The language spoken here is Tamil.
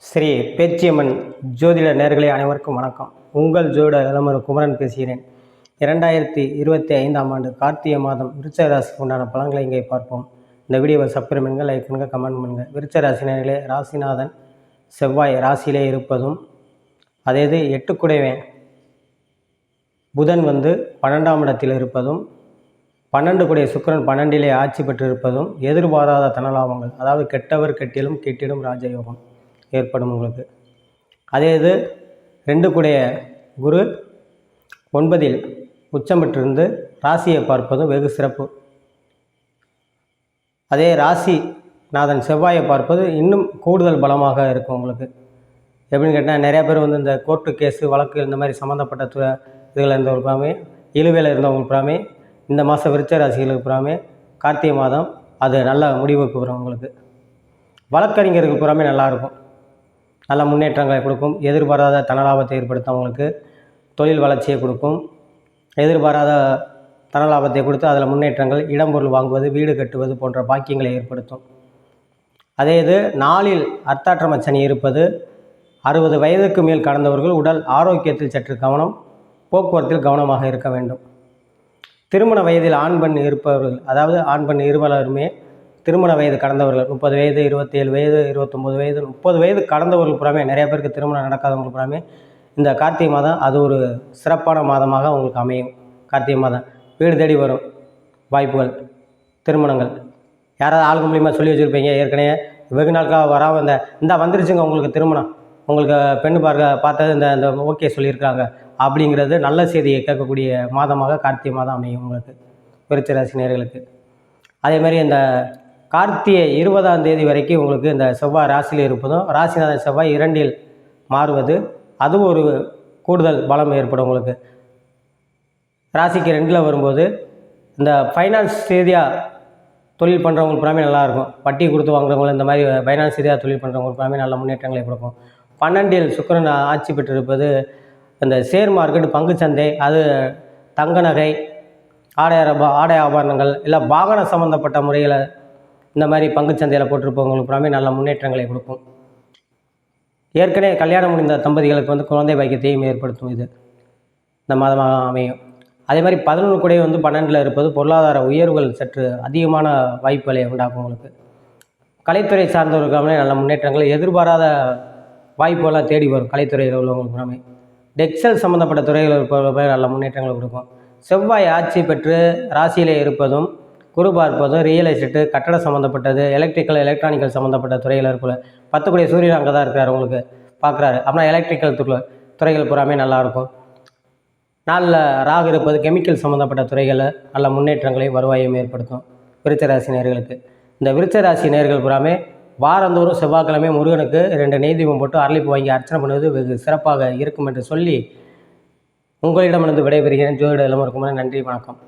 ஸ்ரீ பேச்சியம்மன் ஜோதிட நேயர்களே அனைவருக்கும் வணக்கம். உங்கள் ஜோதிட இளமரு குமரன் பேசுகிறேன். 2025ஆம் ஆண்டு கார்த்திகை மாதம் விருச்சிக ராசிக்கு உண்டான பலன்களை இங்கே பார்ப்போம். இந்த வீடியோவை சப்ஸ்கிரைப் பண்ணுங்கள், லைக் பண்ணுங்கள், கமெண்ட் பண்ணுங்கள். விருச்சிக ராசி நேயர்களே, ராசிநாதன் செவ்வாய் ராசியிலே இருப்பதும், அதே 8 குடைவன் புதன் 12ஆம் இடத்தில் இருப்பதும், 12 குடைய சுக்கிரன் 12லே ஆட்சி பெற்றிருப்பதும் எதிர்பாராத தனலாபங்கள், அதாவது கெட்டவர் கெட்டிலும் கெட்டிடும் ராஜயோகம் ஏற்படும் உங்களுக்கு. அதே 2 குடைய குரு 9இல் உச்சம் பெற்றிருந்து ராசியை பார்ப்பதும் வெகு சிறப்பு. அதே ராசிநாதன் செவ்வாயை பார்ப்பது இன்னும் கூடுதல் பலமாக இருக்கும் உங்களுக்கு. எப்படின்னு கேட்டால், நிறையா பேர் இந்த கோர்ட்டு கேஸு வழக்கு இந்த மாதிரி சம்மந்தப்பட்ட இதில் இருந்தவங்க பூராமே, இழுவையில் இருந்தவங்க பூராமே இந்த மாதம் விருச்சிக ராசிகளுக்கு பூராமே கார்த்திகை மாதம் அது நல்ல முடிவுக்கு வரும் உங்களுக்கு. வழக்கறிஞர்கள் பூராமே நல்லாயிருக்கும், நல்ல முன்னேற்றங்களை கொடுக்கும். எதிர்பாராத தனலாபத்தை ஏற்படுத்தும் அவங்களுக்கு. தொழில் வளர்ச்சியை கொடுக்கும். எதிர்பாராத தனலாபத்தை கொடுத்து அதில் முன்னேற்றங்கள், இடம்பொருள் வாங்குவது, வீடு கட்டுவது போன்ற பாக்கியங்களை ஏற்படுத்தும். அதே 4இல் அர்த்தாற்றம சனி இருப்பது 60 வயதுக்கு மேல் கடந்தவர்கள் உடல் ஆரோக்கியத்தில் சற்று கவனம், போக்குவரத்தில் கவனமாக இருக்க வேண்டும். திருமண வயதில் ஆண் பெண் இருப்பவர்கள், அதாவது ஆண் பெண் இருவருமே திருமண வயது கடந்தவர்கள், 30 வயது, 27 வயது, 29 வயது, 30 வயது கடந்தவர்கள் புறாமே, நிறைய பேருக்கு திருமணம் நடக்காதவங்களுக்கு புறாமே இந்த கார்த்திகை மாதம் அது ஒரு சிறப்பான மாதமாக உங்களுக்கு அமையும். கார்த்திகை மாதம் வீடு தேடி வரும் வாய்ப்புகள், திருமணங்கள். யாராவது ஆளுங்க மூலியமாக சொல்லி வச்சுருப்பீங்க, ஏற்கனவே வெகு நாட்களாக வராமல் இந்த வந்துருச்சுங்க உங்களுக்கு திருமணம், உங்களுக்கு பெண்ணு பார்த்தது இந்த ஓகே சொல்லியிருக்காங்க அப்படிங்கிறது நல்ல செய்தியை கேட்கக்கூடிய மாதமாக கார்த்திகை மாதம் அமையும் உங்களுக்கு விருச்சிக ராசி நேயர்களுக்கு. அதேமாதிரி இந்த கார்த்திகை 20ஆம் தேதி வரைக்கும் உங்களுக்கு இந்த செவ்வாய் ராசியில் இருப்பதும், ராசிநாதன் செவ்வாய் 2இல் மாறுவது அதுவும் ஒரு கூடுதல் பலம் ஏற்படும் உங்களுக்கு. ராசிக்கு 2இல் வரும்போது இந்த ஃபைனான்ஸ் ரீதியாக தொழில் பண்ணுறவங்களுக்கு புறாமே நல்லாயிருக்கும். வட்டி கொடுத்து வாங்குறவங்க, இந்த மாதிரி ஃபைனான்ஸ் ரீதியாக தொழில் பண்ணுறவங்களுக்கு புறாமே நல்ல முன்னேற்றங்களை கொடுக்கும். 12இல் சுக்கிரன் ஆட்சி பெற்றிருப்பது இந்த ஷேர் மார்க்கெட், பங்குச்சந்தை, அது தங்க நகை, ஆடை ஆபரணங்கள், இல்லை வாகன சம்மந்தப்பட்ட முறையில் இந்த மாதிரி பங்குச்சந்தையில் போட்டிருப்பவங்களுக்கு புறாமே நல்ல முன்னேற்றங்களை கொடுக்கும். ஏற்கனவே கல்யாணம் முடிந்த தம்பதிகளுக்கு குழந்தை பாக்கியத்தையும் ஏற்படுத்தும் இது இந்த மாதமாக அமையும். அதே மாதிரி 11 குடைய 12இல் இருப்பது பொருளாதார உயர்வுகள் சற்று அதிகமான வாய்ப்புகளை உண்டாக்கும் உங்களுக்கு. கலைத்துறை சார்ந்தவர்களுக்கான நல்ல முன்னேற்றங்கள், எதிர்பாராத வாய்ப்புகள்லாம் தேடி வரும். கலைத்துறையில் உள்ளவங்களுக்கு புறாமே டெக்ஸ்டைல் சம்மந்தப்பட்ட துறைகள் இருப்பவர்களுக்கு நல்ல முன்னேற்றங்களை கொடுக்கும். செவ்வாய் ஆட்சி பெற்று ராசியிலே இருப்பதும், குரு பார்ப்பதும் ரியல் எஸ்டேட்டு, கட்டடம் சம்மந்தப்பட்டது, எலக்ட்ரிக்கல் எலக்ட்ரானிக்கல் சம்மந்தப்பட்ட துறையில் இருக்குள்ள 10 குடைய சூரியன் அங்கே தான் இருக்கிறார் உங்களுக்கு, பார்க்குறாரு. அப்புறம் எலக்ட்ரிக்கல் துறைகள் பூராமே நல்லாயிருக்கும். நாளில் ராகு இருப்பது கெமிக்கல் சம்மந்தப்பட்ட துறைகளில் நல்ல முன்னேற்றங்களை வருவாயும் ஏற்படுத்தும் விருச்சிக ராசி நேயர்களுக்கு. இந்த விருச்சிக ராசி நேயர்கள் பூராமே வாரந்தோறும் செவ்வாய்க்கிழமை முருகனுக்கு 2 நெய் தீபம் போட்டு அரளிப்பு வாங்கி அர்ச்சனை பண்ணுவது வெகு சிறப்பாக இருக்கும் என்று சொல்லி உங்களிடமிருந்து விடைபெறுகிறேன். ஜோதிட இளமரு குமரன். நன்றி, வணக்கம்.